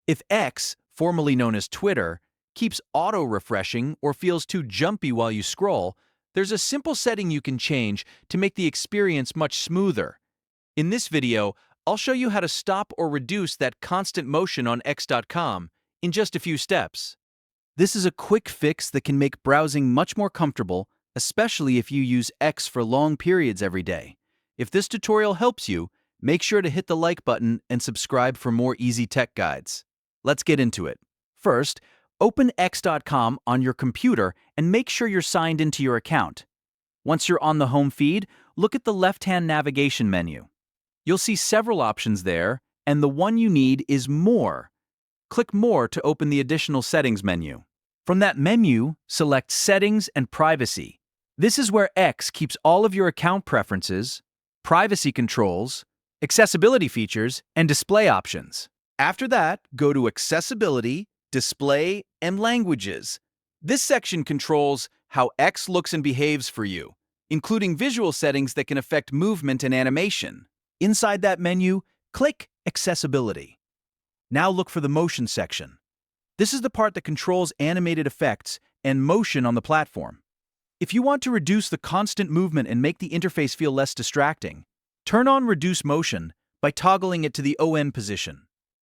If X, formerly known as Twitter, keeps auto-refreshing or feels too jumpy while you scroll, there's a simple setting you can change to make the experience much smoother. In this video, I'll show you how to stop or reduce that constant motion on X.com in just a few steps. This is a quick fix that can make browsing much more comfortable, especially if you use X for long periods every day. If this tutorial helps you, make sure to hit the like button and subscribe for more easy tech guides. Let's get into it. First, open X.com on your computer and make sure you're signed into your account. Once you're on the home feed, look at the left-hand navigation menu. You'll see several options there, and the one you need is More. Click More to open the additional settings menu. From that menu, select Settings and Privacy. This is where X keeps all of your account preferences, privacy controls, accessibility features, and display options. After that, go to Accessibility, Display, and Languages. This section controls how X looks and behaves for you, including visual settings that can affect movement and animation. Inside that menu, click Accessibility. Now look for the Motion section. This is the part that controls animated effects and motion on the platform. If you want to reduce the constant movement and make the interface feel less distracting, turn on Reduce Motion by toggling it to the ON position.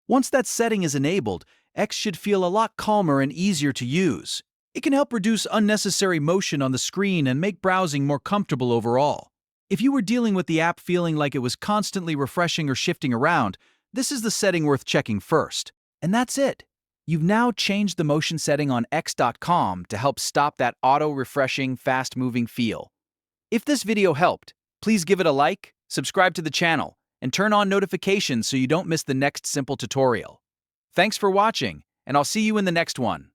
Once that setting is enabled, X should feel a lot calmer and easier to use. It can help reduce unnecessary motion on the screen and make browsing more comfortable overall. If you were dealing with the app feeling like it was constantly refreshing or shifting around, this is the setting worth checking first. And that's it. You've now changed the motion setting on X.com to help stop that auto-refreshing, fast-moving feel. If this video helped, please give it a like, subscribe to the channel, and turn on notifications so you don't miss the next simple tutorial. Thanks for watching, and I'll see you in the next one.